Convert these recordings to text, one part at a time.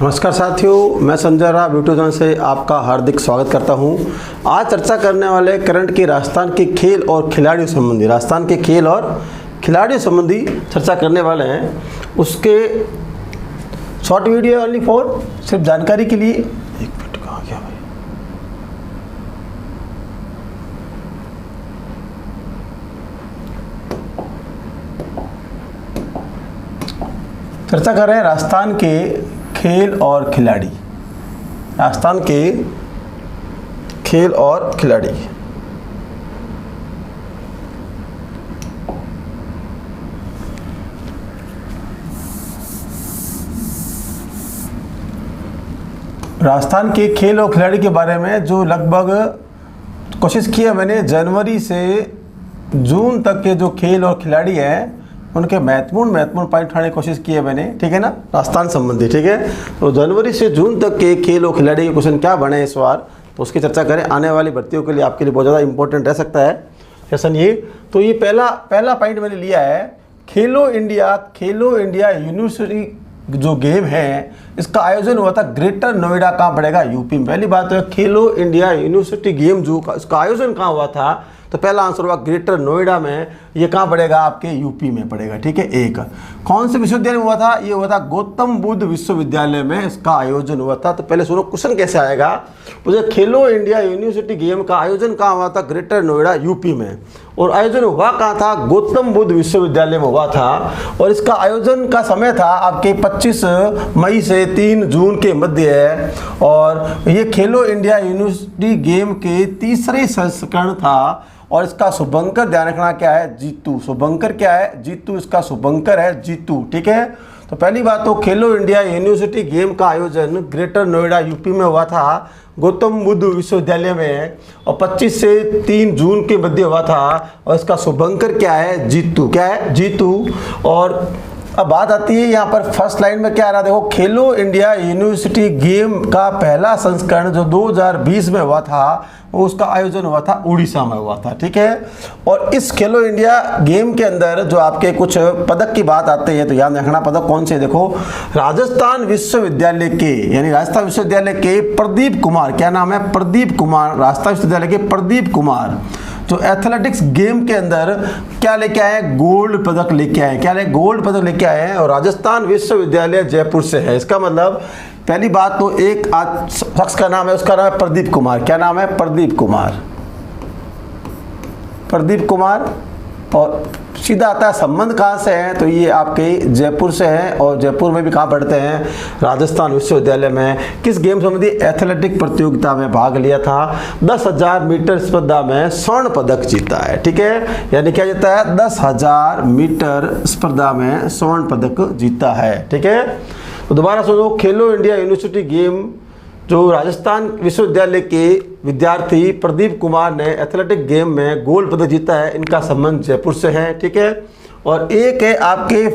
नमस्कार साथियों, मैं संजय राव यूट्यूब चैनल से आपका हार्दिक स्वागत करता हूं। आज चर्चा करने वाले करंट की राजस्थान के खेल और खिलाड़ियों संबंधी चर्चा करने वाले हैं। उसके शॉर्ट वीडियो ओनली फॉर सिर्फ जानकारी के लिए। एक मिनट, कहाँ गया भाई? चर्चा कर रहे हैं राजस्थान के खेल और खिलाड़ी। राजस्थान के खेल और खिलाड़ी। राजस्थान के खेल और खिलाड़ी के बारे में जो लगभग कोशिश की है मैंने, जनवरी से जून तक के जो खेल और खिलाड़ी हैं उनके महत्वपूर्ण पॉइंट उठाने की कोशिश की है मैंने, ठीक है ना, राजस्थान संबंधी। ठीक है, तो जनवरी से जून तक के खेल और खिलाड़ी के क्वेश्चन क्या बने इस बार, तो उसकी चर्चा करें। आने वाली भर्तियों के लिए आपके लिए बहुत ज़्यादा इंपॉर्टेंट रह सकता है सेशन ये। तो ये पहला पॉइंट मैंने लिया है, खेलो इंडिया यूनिवर्सिटी जो गेम है इसका आयोजन हुआ था ग्रेटर नोएडा। कहाँ पड़ेगा? यूपी में। पहली बात है, खेलो इंडिया यूनिवर्सिटी गेम जो इसका आयोजन कहाँ हुआ था, तो पहला आंसर हुआ ग्रेटर नोएडा में। ये कहाँ पड़ेगा? आपके यूपी में पड़ेगा। ठीक है। एक कौन से विश्वविद्यालय में हुआ था? ये हुआ था गौतम बुद्ध विश्वविद्यालय में इसका आयोजन हुआ था। तो पहले सुनो क्वेश्चन कैसे आएगा। मुझे खेलो इंडिया यूनिवर्सिटी गेम का आयोजन कहाँ हुआ था? ग्रेटर नोएडा यूपी में। और आयोजन हुआ कहाँ था? गौतम बुद्ध विश्वविद्यालय में हुआ था। और इसका आयोजन का समय था आपके 25 मई से 3 जून के मध्य है। और ये खेलो इंडिया यूनिवर्सिटी गेम के तीसरे संस्करण था। और इसका शुभंकर ध्यान रखना क्या है? जीतू। शुभंकर क्या है? जीतू। इसका शुभंकर है जीतू। ठीक है। तो पहली बात तो खेलो इंडिया यूनिवर्सिटी गेम का आयोजन ग्रेटर नोएडा यूपी में हुआ था, गौतम बुद्ध विश्वविद्यालय में, और 25 से 3 जून के मध्य हुआ था। और इसका शुभंकर क्या है? जीतू। क्या है? जीतू। और अब बात आती है यहाँ पर फर्स्ट लाइन में क्या आ रहा है, देखो, खेलो इंडिया यूनिवर्सिटी गेम का पहला संस्करण जो 2020 में हुआ था, वो उसका आयोजन हुआ था उड़ीसा में हुआ था। ठीक है। और इस खेलो इंडिया गेम के अंदर जो आपके कुछ पदक की बात आती है, तो याद रखना पदक कौन से। देखो, राजस्थान विश्वविद्यालय के प्रदीप कुमार, क्या नाम है? प्रदीप कुमार। राजस्थान विश्वविद्यालय के प्रदीप कुमार जो एथलेटिक्स गेम के अंदर क्या लेके आए? गोल्ड पदक लेके आए। क्या गोल्ड पदक लेके आए हैं। और राजस्थान विश्वविद्यालय जयपुर से है। इसका मतलब पहली बात तो एक शख्स का नाम है, उसका नाम है प्रदीप कुमार। क्या नाम है? प्रदीप कुमार। और सीधा आता है संबंध कहाँ से है, तो ये आपके जयपुर से है। और जयपुर में भी कहाँ पढ़ते हैं? राजस्थान विश्वविद्यालय में। किस गेम संबंधी? एथलेटिक प्रतियोगिता में भाग लिया था। 10,000 मीटर स्पर्धा में स्वर्ण पदक जीता है। ठीक है। यानी क्या जीता है? 10,000 मीटर स्पर्धा में स्वर्ण पदक जीता है। ठीक है। तो दोबारा सुनो, खेलो इंडिया यूनिवर्सिटी गेम जो राजस्थान विश्वविद्यालय के विद्यार्थी प्रदीप कुमार ने एथलेटिक गेम में गोल्ड पदक जीता है, इनका संबंध जयपुर से है। ठीक है। और एक है आपके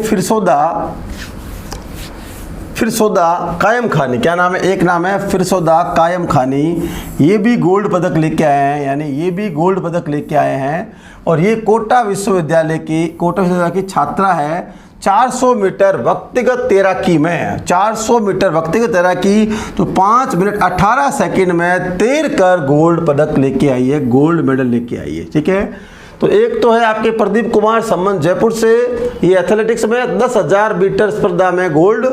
फिरसौदा कायम खानी। क्या नाम है? एक नाम है फिरसौदा कायम खानी। ये भी गोल्ड पदक लेके आए हैं, यानी ये भी गोल्ड पदक लेके आए हैं। और ये कोटा विश्वविद्यालय की छात्रा है। 400 मीटर व्यक्तिगत तैराकी में 400 मीटर व्यक्तिगत तैराकी तो 5 मिनट 18 सेकंड में तैर कर गोल्ड पदक लेके आई है, गोल्ड मेडल लेके आई है। ठीक है। तो एक तो है आपके प्रदीप कुमार, संबंध जयपुर से, ये एथलेटिक्स में 10,000 मीटर स्पर्धा में गोल्ड।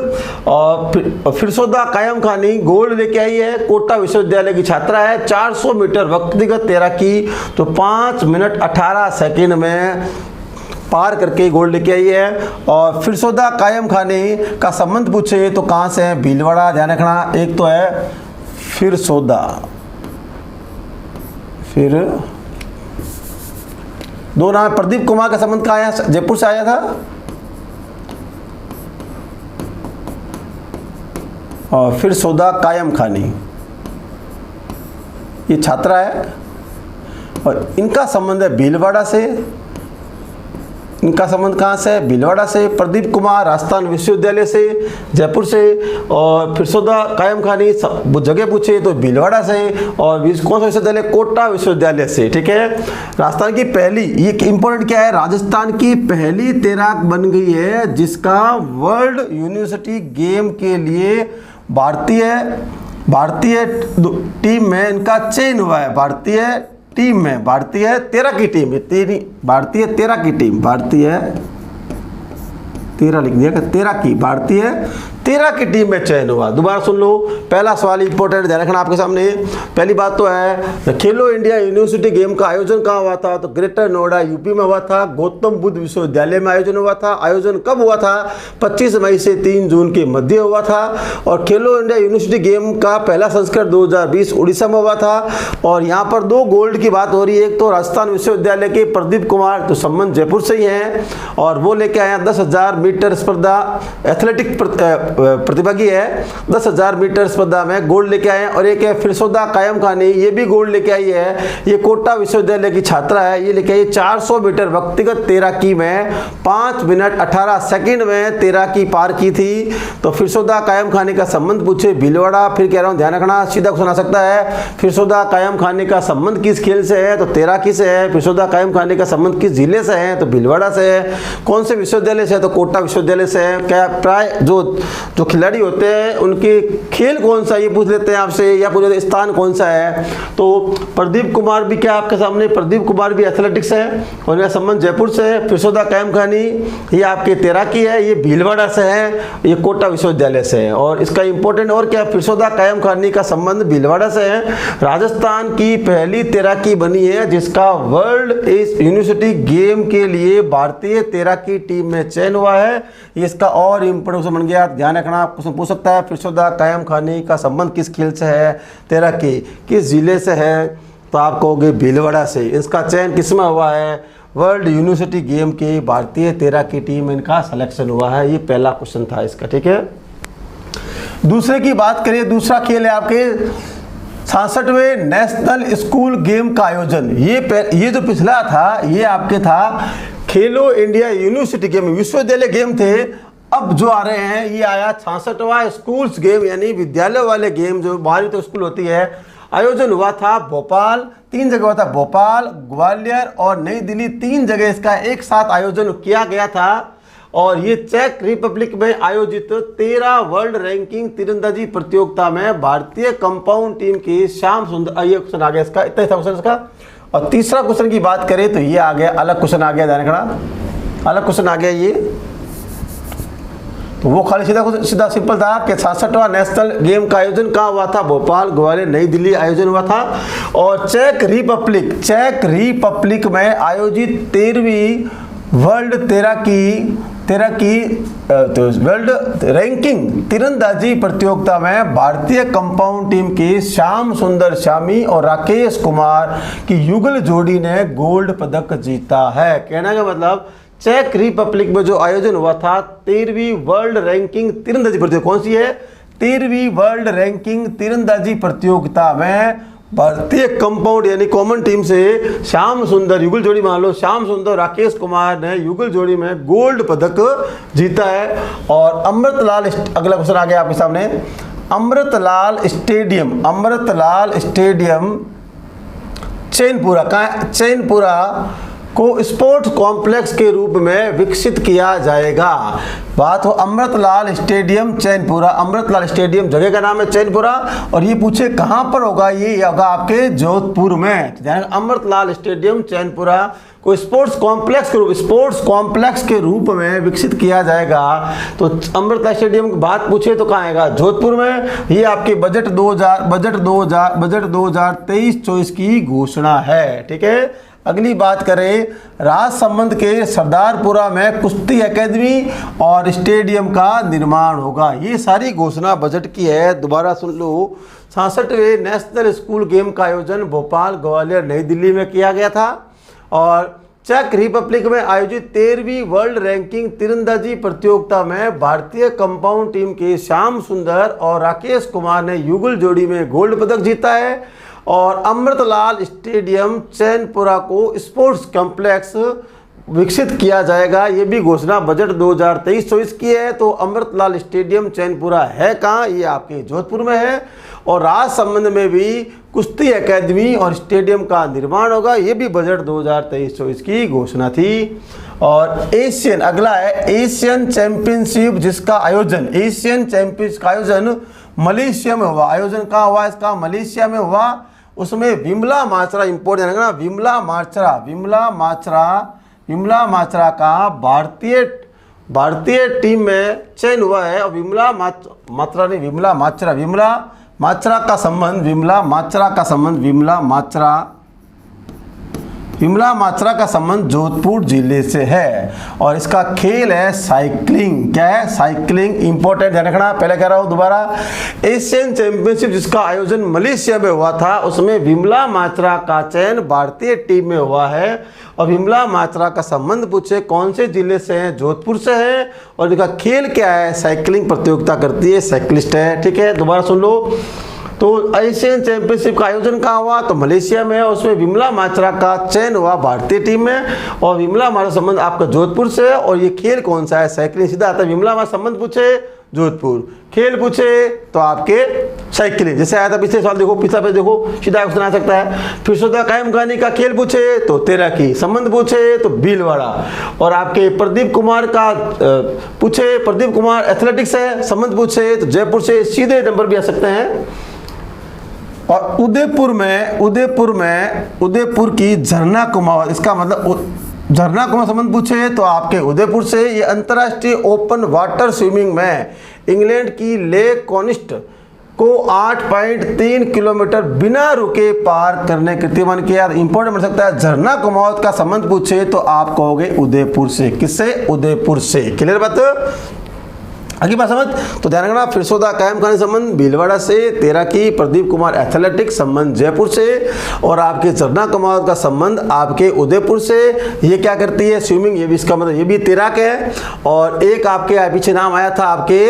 और फिरसौदा कायम खानी गोल्ड लेके आई है, कोटा विश्वविद्यालय की छात्रा है। 400 मीटर व्यक्तिगत तैराकी तो 5 मिनट 18 सेकंड में पार करके गोल्ड लेके आई है। और फिरसौदा कायम खानी का संबंध पूछे तो कहाँ से है? भीलवाड़ा। ध्यान रखना, एक तो है फिरसौदा, फिर दो नाम है। प्रदीप कुमार का संबंध कहाँ आया? जयपुर से आया था। और फिरसौदा कायम खानी ये छात्रा है। और इनका संबंध है भीलवाड़ा से। इनका संबंध कहाँ से है? भीलवाड़ा से। प्रदीप कुमार राजस्थान विश्वविद्यालय से, जयपुर से। और फिरसौदा कायम खानी जगह पूछे तो भीलवाड़ा से। और कौन सा विश्वविद्यालय? कोटा विश्वविद्यालय से। ठीक है। राजस्थान की पहली, ये इंपॉर्टेंट क्या है, राजस्थान की पहली तैराक बन गई है जिसका वर्ल्ड यूनिवर्सिटी गेम के लिए भारतीय टीम में इनका चयन हुआ है। भारतीय तैराकी टीम, भारतीय तैराकी टीम, भारतीय लिख दिया, भारतीय तैराकी टीम में चयन हुआ। दोबारा सुन लो, पहला सवाल इंपॉर्टेंट ध्यान रखना आपके सामने। पहली बात तो है खेलो इंडिया यूनिवर्सिटी गेम का आयोजन कहाँ हुआ था, तो ग्रेटर नोएडा यूपी में हुआ था, गौतम बुद्ध विश्वविद्यालय में आयोजन हुआ था। आयोजन कब हुआ था, 25 मई से 3 जून के मध्य हुआ था। और खेलो इंडिया यूनिवर्सिटी गेम का पहला संस्करण 2020 उड़ीसा में हुआ था। और यहाँ पर 2 गोल्ड की बात हो रही है। एक तो राजस्थान विश्वविद्यालय के प्रदीप कुमार, तो संबंध जयपुर से ही है, और वो लेके आए 10,000 मीटर स्पर्धा, एथलेटिक प्रतिभागी है, 10,000 मीटर स्पर्धा में गोल्ड लेके आए हैं। और एक है फिरसौदा कायम खानी, ये भी गोल्ड लेके आई है, ये कोटा विश्वविद्यालय की छात्रा है, ये लेके आई 400 मीटर व्यक्तिगत तैराकी में 5 मिनट 18 सेकंड में तैराकी पार की थी। तो फिरसौदा कायम खानी का संबंध पूछे भीलवाड़ा, फिर कह रहा हूँ ध्यान रखना, सीधा क्वेश्चन आ सकता है फिरसौदा कायम खानी का संबंध किस खेल से है, तो तैराकी से है। फिरसौदा कायम खानी का संबंध किस जिले से है, तो भीलवाड़ा से है। कौन से विश्वविद्यालय से है, तो कोटा विश्वविद्यालय से है। क्या प्राय जो खिलाड़ी होते हैं उनके खेल कौन सा, ये पूछ लेते हैं आपसे, या पूछ लेते हैं स्थान कौन सा है। तो प्रदीप कुमार भी क्या आपके सामने, प्रदीप कुमार भी एथलेटिक्स है और यह संबंध जयपुर से है। फिरसौदा कायम खानी ये आपके तैराकी है, ये भीलवाड़ा से है, ये कोटा विश्वविद्यालय से है। और इसका इंपॉर्टेंट और क्या, फिरसौदा कायम खानी का संबंध भीलवाड़ा से है। राजस्थान की पहली तैराकी बनी है जिसका वर्ल्ड यूनिवर्सिटी गेम के लिए भारतीय तैराकी टीम में चयन हुआ है। इसका और इंपॉर्टेंट बन गया, ध्यान रखना, क्वेश्चन पूछ सकता है फिरसौदा कायम खानी का संबंध किस खेल से है, तैराकी किस जिले से है, तो आप कहोगे भीलवाड़ा से। इसका चयन किसमें हुआ है, वर्ल्ड यूनिवर्सिटी गेम की भारतीय तैराकी टीम में इनका सिलेक्शन हुआ है। ये पहला क्वेश्चन था इसका, ठीक है। दूसरे की बात करिए, दूसरा खेल है आपके 66वें नेशनल स्कूल गेम का आयोजन। ये जो पिछला था ये आपके था खेलो इंडिया यूनिवर्सिटी गेम, विश्वविद्यालय गेम थे। अब जो आ रहे हैं ये आया 66वां स्कूल्स गेम, यानी विद्यालय वाले गेम, जो बाहरी तो स्कूल होती है। आयोजन हुआ था भोपाल, 3 जगह हुआ था, भोपाल, ग्वालियर और नई दिल्ली, 3 जगह इसका एक साथ आयोजन किया गया था। और ये चेक रिपब्लिक में आयोजित 13 वर्ल्ड रैंकिंग तीरंदाजी प्रतियोगिता में भारतीय कंपाउंड टीम की श्याम सुंदर, ये क्वेश्चन आ गया इसका, इतना था क्वेश्चन इसका। और तीसरा क्वेश्चन की बात करें तो ये आ गया, अलग क्वेश्चन आ गया, ध्यान रखना, अलग क्वेश्चन आ गया ये। तो वो खाली सीधा सिंपल था कि 66वां नेशनल गेम का आयोजन कहाँ हुआ था, भोपाल, ग्वालियर, नई दिल्ली आयोजन हुआ था। और चेक रिपब्लिक में आयोजित 13वीं वर्ल्ड वर्ल्ड रैंकिंग तीरंदाजी प्रतियोगिता में भारतीय कंपाउंड टीम की श्याम सुंदर शामी और राकेश कुमार की युगल जोड़ी ने गोल्ड पदक जीता है। कहने का मतलब चेक रिपब्लिक में जो आयोजन हुआ था 13वीं वर्ल्ड रैंकिंग तीरंदाजी प्रतियोगिता, कौन सी है, 13वीं वर्ल्ड रैंकिंग तीरंदाजी प्रतियोगिता में भारतीय कंपाउंड यानी कॉमन टीम से श्याम सुंदर, युगल जोड़ी मान लो, श्याम सुंदर राकेश कुमार ने युगल जोड़ी में गोल्ड पदक जीता है। और अमृतलाल, अगला क्वेश्चन आ गया आपके सामने, अमृतलाल स्टेडियम चैनपुरा को स्पोर्ट्स कॉम्प्लेक्स के रूप में विकसित किया जाएगा। बात हो अमृतलाल स्टेडियम चैनपुरा, अमृतलाल स्टेडियम जगह का नाम है चैनपुरा, और ये पूछे कहाँ पर होगा, ये होगा आपके जोधपुर में। अमृतलाल स्टेडियम चैनपुरा को स्पोर्ट्स कॉम्प्लेक्स के रूप में विकसित किया जाएगा। तो अमृतलाल स्टेडियम की बात पूछे तो कहाँ आएगा, जोधपुर में। ये आपके बजट 2023-24 की घोषणा है, ठीक है। अगली बात करें, राजसमंद के सरदारपुरा में कुश्ती एकेडमी और स्टेडियम का निर्माण होगा। ये सारी घोषणा बजट की है। दोबारा सुन लो, 66वें नेशनल स्कूल गेम का आयोजन भोपाल, ग्वालियर, नई दिल्ली में किया गया था। और चेक रिपब्लिक में आयोजित 13वीं वर्ल्ड रैंकिंग तीरंदाजी प्रतियोगिता में भारतीय कंपाउंड टीम के श्याम सुंदर और राकेश कुमार ने युगल जोड़ी में गोल्ड पदक जीता है। और अमृतलाल स्टेडियम चैनपुरा को स्पोर्ट्स कॉम्प्लेक्स विकसित किया जाएगा। ये भी घोषणा बजट 2023-24 की है। तो अमृतलाल स्टेडियम चैनपुरा है कहाँ, ये आपके जोधपुर में है। और राजसमंद में भी कुश्ती एकेडमी और स्टेडियम का निर्माण होगा। ये भी बजट 2023-24 की घोषणा थी। और अगला है एशियन चैंपियनशिप, जिसका आयोजन, एशियन चैंपियनशिप का आयोजन मलेशिया में हुआ। आयोजन कहाँ हुआ इसका? मलेशिया में हुआ। उसमें विमला माचरा इम्पोर्टेंट है ना, विमला माचरा का भारतीय टीम में चयन हुआ है। और विमला माचरा का संबंध जोधपुर जिले से है। और इसका खेल है साइकिलिंग। क्या है? साइकिलिंग। इंपॉर्टेंट ध्यान रखना। पहले कह रहा हूं दोबारा, एशियन चैंपियनशिप जिसका आयोजन मलेशिया में हुआ था उसमें विमला माचरा का चयन भारतीय टीम में हुआ है। और विमला माचरा का संबंध पूछे कौन से जिले से है? जोधपुर से है। और इनका खेल क्या है? साइकिलिंग प्रतियोगिता करती है, साइकिलिस्ट है। ठीक है, दोबारा सुन लो। तो एशियन चैंपियनशिप का आयोजन कहाँ हुआ? तो मलेशिया में है। उसमें विमला माचरा का चयन हुआ भारतीय टीम में। और विमला माचरा संबंध आपका जोधपुर से है। और ये खेल कौन सा है? साइकिलिंग। सीधा आता है। विमला माचरा संबंध पूछे जोधपुर, खेल पूछे तो आपके साइकिलिंग। जैसे आया था पिछले साल, देखो पिछला पे देखो, सीधा क्वेश्चन आ सकता है। फिरसौदा कायम खानी का खेल पूछे तो तैराकी, संबंध पूछे तो भीलवाड़ा। और आपके प्रदीप कुमार का पूछे, प्रदीप कुमार एथलेटिक्स है, संबंध पूछे तो जयपुर से। सीधे नंबर भी आ सकते हैं। और उदयपुर की झरना कुमावत, इसका मतलब झरना कुमार संबंध पूछे तो आपके उदयपुर से। ये अंतर्राष्ट्रीय ओपन वाटर स्विमिंग में इंग्लैंड की लेक कॉनिस्ट को 8.3 किलोमीटर बिना रुके पार करने कीर्तिमान किया। इंपॉर्टेंट बन सकता है। झरना कुमावत का संबंध पूछे तो आप कहोगे उदयपुर से। किससे? उदयपुर से। क्लियर बात? आगे बात समझ? तो ध्यान रखना, फिरसौदा कायम खानी संबंध भीलवाड़ा से, तैराकी प्रदीप कुमार एथलेटिक्स संबंध जयपुर से। और आपके झरना कुमावत का संबंध आपके उदयपुर से। ये क्या करती है? स्विमिंग। ये भी इसका मतलब ये भी तैराक है। और एक आपके पीछे नाम आया था आपके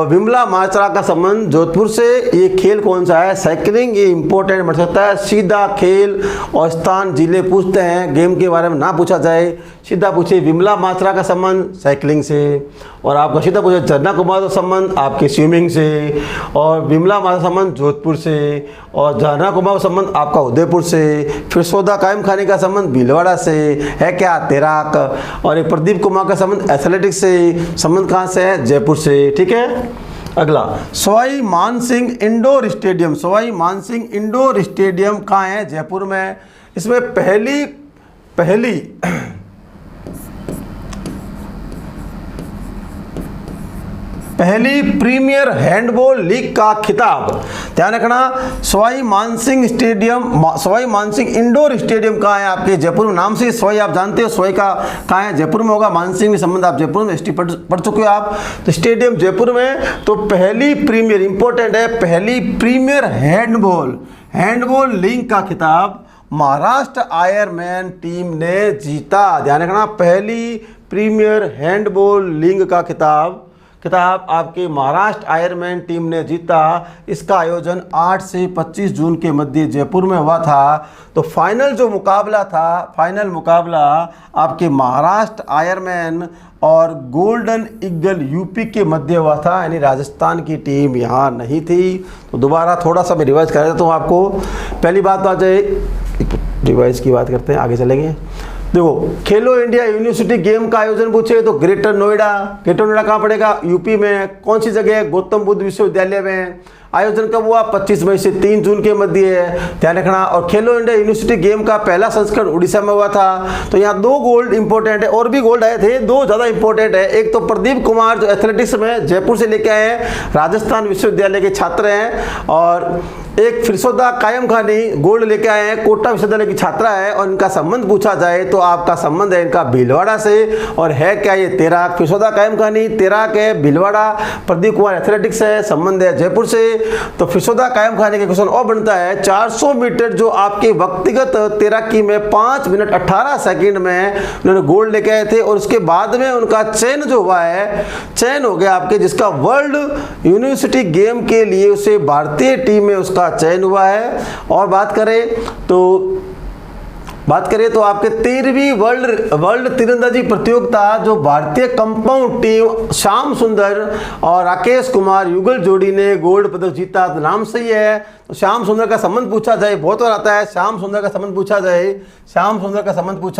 विमला माचरा का संबंध जोधपुर से। ये खेल कौन सा है? साइकिलिंग। ये इंपॉर्टेंट बन सकता है। सीधा खेल और स्थान जिले पूछते हैं, गेम के बारे में ना पूछा जाए। सीधा पूछे विमला माचरा का संबंध साइकिलिंग से। और आपका सीधा पूछे झरना कुमार का संबंध आपके स्विमिंग से। और विमला माचरा संबंध जोधपुर से। और झरना कुमार का संबंध आपका उदयपुर से। फिरसौदा कायम खानी का संबंध भीलवाड़ा से है। क्या? तैराक। और एक प्रदीप कुमार का संबंध एथलेटिक्स से। संबंध कहाँ से है? जयपुर से। ठीक है, अगला Sawai Mansingh indoor stadium. Sawai Mansingh indoor stadium कहाँ है? जयपुर में। इसमें पहली प्रीमियर हैंडबॉल लीग का खिताब। ध्यान रखना, सवाई मानसिंह इंडोर स्टेडियम कहाँ है? आपके जयपुर में। नाम से सवाई आप जानते हो, सवाई का कहाँ है? जयपुर में होगा। मानसिंह में संबंध आप जयपुर में हिस्ट्री पढ़ चुके हो आप। तो स्टेडियम जयपुर में। तो पहली प्रीमियर, इंपॉर्टेंट है, पहली प्रीमियर हैंडबॉल लीग का खिताब महाराष्ट्र आयरमैन टीम ने जीता। ध्यान रखना, पहली प्रीमियर हैंडबॉल लीग का खिताब आपके महाराष्ट्र आयरमैन टीम ने जीता। इसका आयोजन 8 से 25 जून के मध्य जयपुर में हुआ था। तो फाइनल जो मुकाबला था, फाइनल मुकाबला आपके महाराष्ट्र आयरमैन और गोल्डन ईगल यूपी के मध्य हुआ था। यानी राजस्थान की टीम यहाँ नहीं थी। तो दोबारा थोड़ा सा मैं रिवाइज कर देता हूँ आपको। पहली बात आ जाए, रिवाइज की बात करते हैं, आगे चलेंगे। देखो, खेलो इंडिया यूनिवर्सिटी गेम का आयोजन पूछे तो ग्रेटर नोएडा कहाँ पड़ेगा? यूपी में। कौन सी जगह? गौतम बुद्ध विश्वविद्यालय में। आयोजन कब हुआ? 25 मई से 3 जून के मध्य है। ध्यान रखना। और खेलो इंडिया यूनिवर्सिटी गेम का पहला संस्करण उड़ीसा में हुआ था। तो यहाँ 2 गोल्ड इंपॉर्टेंट है, और भी गोल्ड आए थे, 2 ज़्यादा इंपॉर्टेंट है। एक तो प्रदीप कुमार जो एथलेटिक्स में जयपुर से लेके आए हैं, राजस्थान विश्वविद्यालय के छात्र हैं। और एक फिरसौदा कायम खानी गोल्ड लेके आए हैं, कोटा विश्वविद्यालय की छात्रा है। और इनका संबंध पूछा जाए तो आपका संबंध है इनका भीलवाड़ा से। और है क्या? ये तैराक। फिरसौदा कायम खानी तैराक है, भीलवाड़ा। प्रदीप कुमार एथलेटिक्स है, संबंध है जयपुर से। तो फिरसौदा कायम खानी का क्वेश्चन और बनता है 400 मीटर जो आपके व्यक्तिगत तैराकी में 5 मिनट 18 सेकंड में उन्होंने गोल्ड लेके आए थे। और उसके बाद में उनका चयन जो हुआ है, चयन हो गया आपके, जिसका वर्ल्ड यूनिवर्सिटी गेम के लिए उसे भारतीय टीम में उसका चयन हुआ है। और बात करें तो आपके 13वीं वर्ल्ड तीरंदाजी प्रतियोगिता जो भारतीय कंपाउंड टीम श्याम सुंदर और राकेश कुमार युगल जोड़ी ने गोल्ड पदक जीता। तो नाम सही है। तो श्याम सुंदर का संबंध पूछा जाए, बहुत बार आता है श्याम सुंदर का संबंध पूछा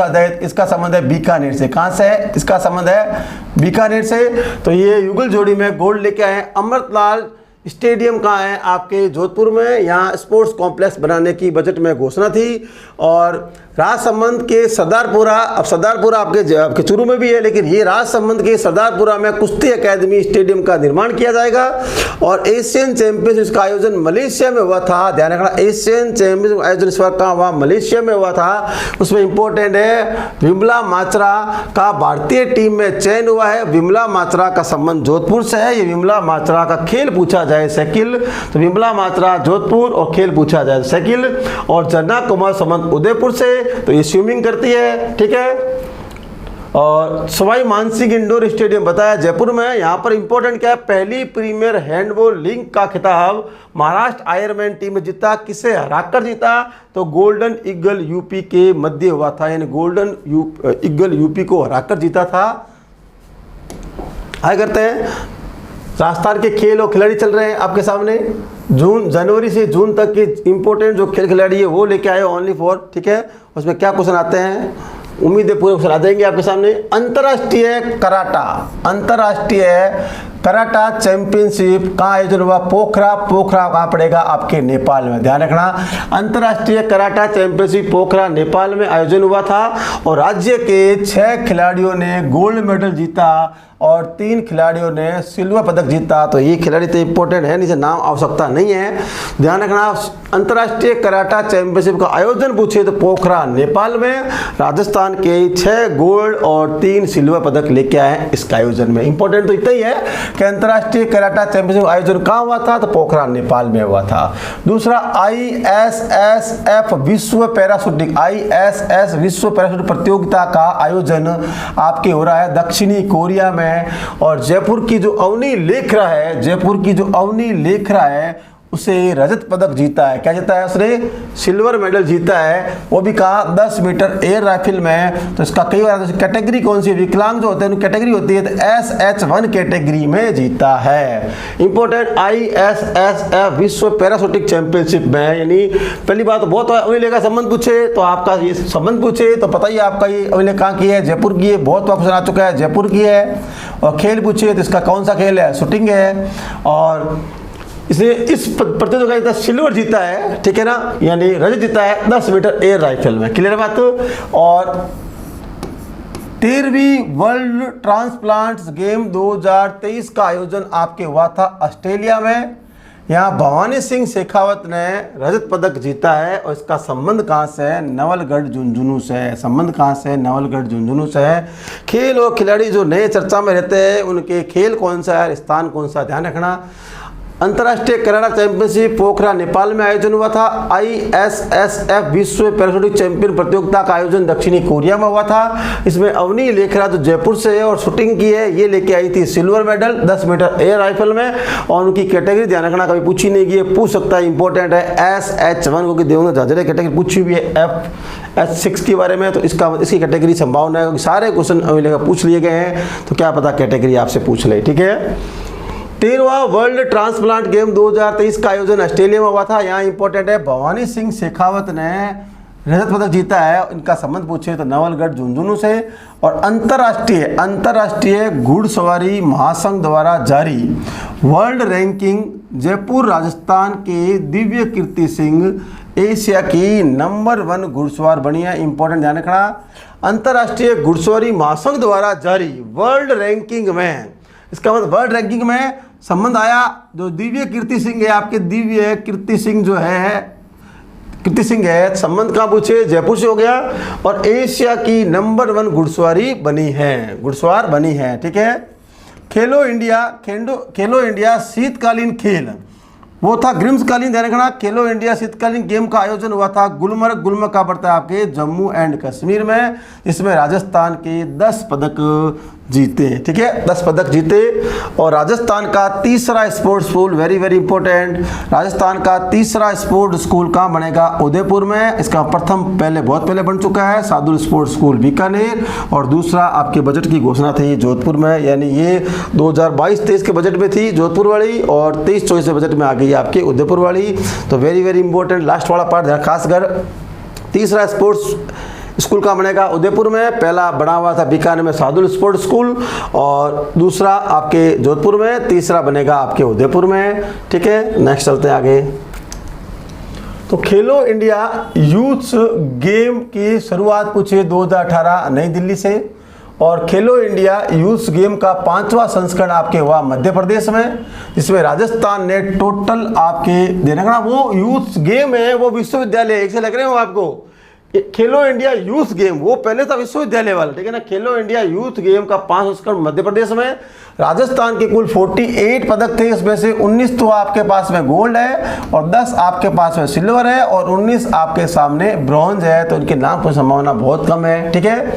जाए, इसका संबंध है बीकानेर से। कहाँ से है? इसका संबंध है बीकानेर से। तो ये युगल जोड़ी में गोल्ड लेके आए। अमृतलाल स्टेडियम कहाँ है? आपके जोधपुर में। यहाँ स्पोर्ट्स कॉम्प्लेक्स बनाने की बजट में घोषणा थी। और राजसमंद के सरदारपुरा, अब सरदारपुरा आपके चूरू में भी है, लेकिन ये राजसमंद के सरदारपुरा में कुश्ती एकेडमी स्टेडियम का निर्माण किया जाएगा। और एशियन चैंपियनशिप का आयोजन मलेशिया में हुआ था। ध्यान रखना, एशियन चैंपियनशिप आयोजन इस बार कहाँ हुआ? मलेशिया में हुआ था। उसमें इंपॉर्टेंट है विमला माचरा का भारतीय टीम में चयन हुआ है। विमला माचरा का संबंध जोधपुर से है। ये विमला माचरा का खेल पूछा जाए साइकिल, तो विमला माचरा जोधपुर, और खेल पूछा जाए साइकिल। और झरना कुमार संबंध उदयपुर से, तो ये स्विमिंग करती है, ठीक है। और सवाई मानसिंह इंडोर स्टेडियम बताया जयपुर में। यहाँ पर इंपॉर्टेंट क्या है? पहली प्रीमियर हैंडबॉल लीग का खिताब महाराष्ट्र आयरमैन टीम ने जीता। किसे हराकर जीता? तो गोल्डन ईगल यूपी के मध्य हुआ था, यानी गोल्डन ईगल यूपी को हराकर जीता था। आगे करते हैं, राजस्थान के खेल और खिलाड़ी चल रहे हैं आपके सामने। जनवरी से जून तक के इंपॉर्टेंट जो खेल खिलाड़ी है वो लेके आए ओनली फॉर, ठीक है। उसमें क्या क्वेश्चन आते हैं? उम्मीद है पूरे क्वेश्चन आ जाएंगे आपके सामने। अंतर्राष्ट्रीय कराटा चैंपियनशिप का आयोजन हुआ पोखरा कहाँ पड़ेगा? आपके नेपाल में। ध्यान रखना, अंतर्राष्ट्रीय कराटा चैंपियनशिप पोखरा नेपाल में आयोजन हुआ था। और राज्य के 6 खिलाड़ियों ने गोल्ड मेडल जीता और 3 खिलाड़ियों ने सिल्वर पदक जीता। तो ये खिलाड़ी तो इंपॉर्टेंट है, नीचे नाम आवश्यकता नहीं है। ध्यान रखना, अंतर्राष्ट्रीय कराटा चैंपियनशिप का आयोजन पूछे तो पोखरा नेपाल में। राजस्थान के 6 गोल्ड और 3 सिल्वर पदक लेके आए इसका आयोजन में। इंपॉर्टेंट तो इतना ही है कि अंतर्राष्ट्रीय कराटा चैंपियनशिप आयोजन कहाँ हुआ था? तो पोखरा नेपाल में हुआ था। दूसरा, ISSF विश्व पैराशूटिंग, ISS विश्व पैराशूटिंग प्रतियोगिता का आयोजन आपके हो रहा है दक्षिणी कोरिया में। और जयपुर की जो अवनी लेखरा है उसे रजत पदक जीता है। क्या जीता है? उसने सिल्वर मेडल जीता है, वो भी कहा 10 मीटर एयर राइफल में। तो इसका कई बार कैटेगरी कौन सी? विकलांग जो होते हैं उनकी कैटेगरी होती है, तो SH1 कैटेगरी में जीता है। इंपॉर्टेंट, ISSF विश्व पैराशूटिंग चैंपियनशिप में, यानी पहली बात तो बहुत अवनी का संबंध पूछे तो आपका ये संबंध पूछे तो पता ही आपका ये अवनी कहाँ की है? जयपुर की है। बहुत क्वेश्चन आ चुका है, जयपुर की है। और खेल पूछे तो इसका कौन सा खेल है? शूटिंग है। और इसने इस प्रतियोगिता सिल्वर जीता है, ठीक है ना, यानी रजत जीता है 10 मीटर एयर राइफल में। क्लियर बात? और 13वीं वर्ल्ड ट्रांसप्लांट्स गेम 2023 का आयोजन आपके हुआ था ऑस्ट्रेलिया में। यहाँ भवानी सिंह शेखावत ने रजत पदक जीता है। और इसका संबंध कहाँ से है? नवलगढ़ झुंझुनू से है। संबंध कहाँ से है? नवलगढ़ झुंझुनू से है। खेल और खिलाड़ी जो नए चर्चा में रहते हैं उनके खेल कौन सा है, स्थान कौन सा, ध्यान रखना। अंतर्राष्ट्रीय कराटा चैंपियनशिप पोखरा नेपाल में आयोजन हुआ था। ISSF विश्व पैराशूटिंग चैंपियन प्रतियोगिता का आयोजन दक्षिणी कोरिया में हुआ था। इसमें अवनी लेखरा जो जयपुर से है और शूटिंग की है, ये लेके आई थी silver medal 10 metre air rifle में। और उनकी कैटेगरी ध्यान रखना, कभी पूछी नहीं गई, पूछ सकता है, इंपॉर्टेंट है। SH1 क्योंकि देवेंद्र झाझड़े कैटेगरी पूछी हुई है FH6 के बारे में, तो इसकी कैटेगरी संभावना है क्योंकि सारे क्वेश्चन अवनी पूछ लिए गए हैं, तो क्या पता कैटेगरी आपसे पूछ ले, ठीक है। 13वां वर्ल्ड ट्रांसप्लांट गेम 2023 का आयोजन ऑस्ट्रेलिया में हुआ था। यहाँ इंपॉर्टेंट है, भवानी सिंह शेखावत ने रजत पदक जीता है। इनका संबंध पूछे तो नवलगढ़ झुंझुनू से। और अंतर्राष्ट्रीय घुड़सवारी महासंघ द्वारा जारी वर्ल्ड रैंकिंग जयपुर राजस्थान के दिव्य कीर्ति सिंह एशिया की नंबर 1 घुड़सवार बनी है। इंपॉर्टेंट ध्यान रखना, अंतर्राष्ट्रीय घुड़सवारी महासंघ द्वारा जारी वर्ल्ड रैंकिंग में, इसका मतलब वर्ल्ड रैंकिंग में संबंध आया। जो दिव्य कीर्ति सिंह है, आपके दिव्य कीर्ति सिंह जो है, कीर्ति सिंह है, संबंध कहाँ पूछे? जयपुर से हो गया। और एशिया की नंबर 1 घुड़सवारी बनी है, घुड़सवार बनी है, ठीक है। खेलो इंडिया शीतकालीन खेल वो था ग्रीष्मकालीन, ध्यान रखना। खेलो इंडिया शीतकालीन गेम का आयोजन हुआ था गुलमर्ग का पड़ता है आपके जम्मू एंड कश्मीर में। इसमें राजस्थान के 10 पदक जीते, ठीक है, 10 पदक जीते। और राजस्थान का तीसरा sports school, very very important, Rajasthan का तीसरा स्पोर्ट्स स्कूल कहाँ बनेगा? उदयपुर में। इसका प्रथम बहुत पहले बन चुका है सादुल स्पोर्ट्स स्कूल बीकानेर, और दूसरा आपके बजट की घोषणा थी जोधपुर में, यानी ये 2022-23 के बजट में थी जोधपुर वाली, और 23-24 के बजट में आ गई आपके उदयपुर वाली। तो वेरी वेरी इंपॉर्टेंट लास्ट वाला पार्ट खासकर, तीसरा स्पोर्ट्स स्कूल कहाँ बनेगा? उदयपुर में। पहला बना हुआ था बीकानेर में शार्दुल स्पोर्ट्स स्कूल, और दूसरा आपके जोधपुर में, तीसरा बनेगा आपके उदयपुर में। ठीक है, नेक्स्ट चलते हैं आगे। तो खेलो इंडिया यूथ गेम की शुरुआत पूछे 2018 नई दिल्ली से, और खेलो इंडिया यूथ गेम का 5वां संस्करण आपके हुआ मध्य प्रदेश में, जिसमें राजस्थान ने टोटल आपके देना वो यूथ गेम है वो विश्वविद्यालय, एक से लग रहे हो आपको खेलो इंडिया यूथ गेम, वो पहले था विश्वविद्यालय वाला, ठीक है ना। खेलो इंडिया यूथ गेम का 5 संस्करण मध्य प्रदेश में। राजस्थान के कुल 48 पदक थे, इसमें से 19 तो आपके पास में गोल्ड है और 10 आपके पास में सिल्वर है और 19 आपके सामने ब्रॉन्ज है, तो इनके नाम की संभावना बहुत कम है। ठीक है,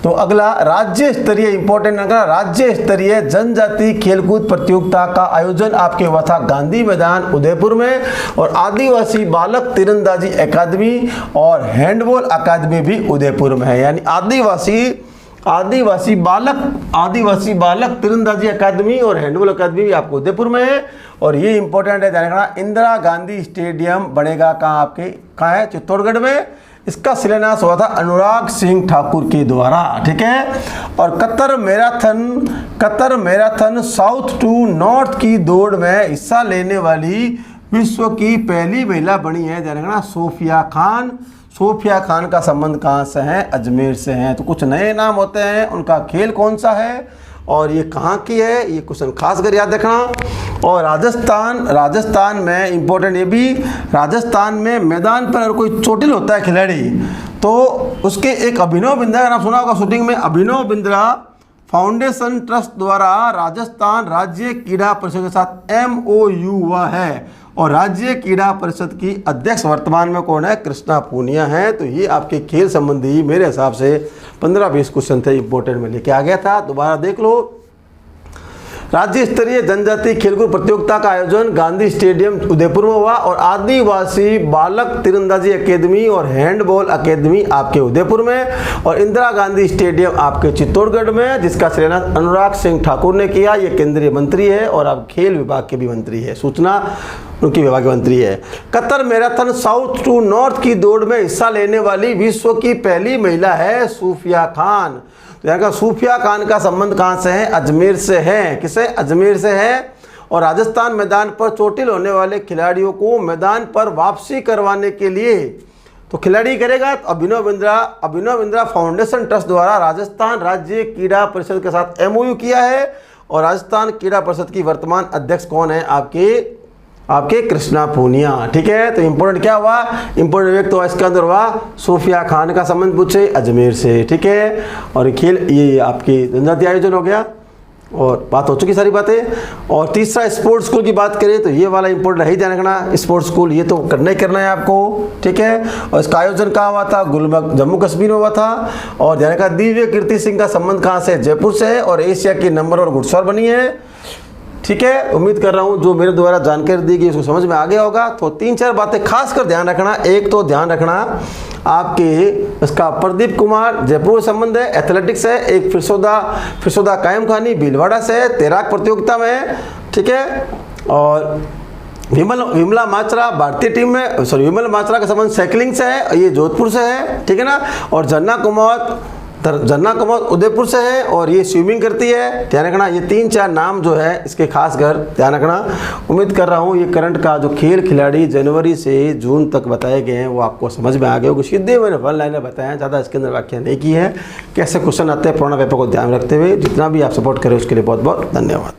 तो अगला राज्य स्तरीय इंपॉर्टेंट, अगला राज्य स्तरीय जनजाति खेलकूद प्रतियोगिता का आयोजन आपके हुआ था गांधी मैदान उदयपुर में, और आदिवासी बालक तीरंदाजी अकादमी और हैंडबॉल अकादमी भी उदयपुर में है। यानी आदिवासी बालक तीरंदाजी अकादमी और हैंडबॉल अकादमी भी आपको उदयपुर में है। और ये इंपॉर्टेंट है ध्यान रखना, इंदिरा गांधी स्टेडियम बनेगा कहाँ? आपके कहाँ है? चित्तौड़गढ़ में। इसका शिलान्यास हुआ था अनुराग सिंह ठाकुर के द्वारा। ठीक है, और Qatar marathon south to north की दौड़ में हिस्सा लेने वाली विश्व की पहली महिला बनी है, ध्यान रखना, सोफिया खान। सोफिया खान का संबंध कहाँ से है? अजमेर से हैं। तो कुछ नए नाम होते हैं, उनका खेल कौन सा है और ये कहाँ की है, ये क्वेश्चन खास कर याद रखना। और राजस्थान में इंपॉर्टेंट ये भी, राजस्थान में मैदान पर अगर कोई चोटिल होता है खिलाड़ी, तो उसके एक अभिनव बिंद्रा का नाम सुना होगा शूटिंग में, अभिनव बिंद्रा फाउंडेशन ट्रस्ट द्वारा राजस्थान राज्य क्रीड़ा परिषद के साथ MOU हुआ है, और राज्य क्रीड़ा परिषद की अध्यक्ष वर्तमान में कौन है? कृष्णा पूनिया है। तो ये आपके खेल संबंधी मेरे हिसाब से 15-20 क्वेश्चन थे, इंपॉर्टेंट में लेके आ गया था, दोबारा देख लो। राज्य स्तरीय जनजातीय खेलकूद प्रतियोगिता का आयोजन गांधी स्टेडियम उदयपुर में हुआ, और आदिवासी बालक तीरंदाजी अकेदमी और हैंडबॉल अकेदमी आपके उदयपुर में, और इंदिरा गांधी स्टेडियम आपके चित्तौड़गढ़ में, जिसका शिलान्यास अनुराग सिंह ठाकुर ने किया। ये केंद्रीय मंत्री है और अब खेल विभाग के भी मंत्री है, सूचना उनकी विभाग के मंत्री है। Qatar marathon south to north की दौड़ में हिस्सा लेने वाली विश्व की पहली महिला है सूफिया खान। तो यहाँ का सूफिया खान का संबंध कहाँ से है? अजमेर से है। किसे? अजमेर से है। और राजस्थान मैदान पर चोटिल होने वाले खिलाड़ियों को मैदान पर वापसी करवाने के लिए तो खिलाड़ी करेगा तो अभिनव बिंद्रा फाउंडेशन ट्रस्ट द्वारा राजस्थान राज्य क्रीड़ा परिषद के साथ MOU किया है, और राजस्थान क्रीड़ा परिषद की वर्तमान अध्यक्ष कौन है? आपके कृष्णा पूनिया। ठीक है, तो इंपॉर्टेंट क्या हुआ? इंपॉर्टेंट व्यक्ति तो इसके अंदर हुआ सूफिया खान का संबंध पूछे अजमेर से। ठीक है, और खेल ये आपकी जनजातीय आयोजन हो गया और बात हो चुकी सारी बातें। और तीसरा स्पोर्ट्स स्कूल की बात करें तो ये वाला इंपॉर्टेंट है ही ध्यान रखना, स्पोर्ट्स स्कूल ये तो करना ही करना है आपको। ठीक है, और इसका आयोजन कहाँ हुआ था? गुलमर्ग जम्मू कश्मीर में हुआ था। और ध्यान रखना, दिव्य कीर्ति सिंह का संबंध कहाँ से? जयपुर से है, और एशिया की नंबर और घुड़सवार बनी है। ठीक है, उम्मीद कर रहा हूँ जो मेरे द्वारा जानकारी दी गई उसको समझ में आ गया होगा। तो 3-4 बातें खास कर ध्यान रखना। एक तो ध्यान रखना आपके इसका प्रदीप कुमार जयपुर संबंध है, एथलेटिक्स है। एक फिरसौदा कायम खानी भीलवाड़ा से है, तैराक प्रतियोगिता में। ठीक है, और विमला माचरा भारतीय टीम में, विमला माचरा का संबंध साइकिलिंग से है, ये जोधपुर से है। ठीक है ना, और झरना कुमार उदयपुर से है और ये स्विमिंग करती है, ध्यान रखना। ये 3-4 नाम जो है इसके खास कर ध्यान रखना। उम्मीद कर रहा हूँ ये करंट का जो खेल खिलाड़ी जनवरी से जून तक बताए गए हैं वो आपको समझ में आ गए होंगे। सीधे मैंने 1 लाइनर बताया, ज़्यादा इसके अंदर व्याख्या नहीं की है। कैसे क्वेश्चन आते हैं पुराना पेपर को ध्यान रखते हुए। जितना भी आप सपोर्ट करें उसके लिए बहुत बहुत धन्यवाद।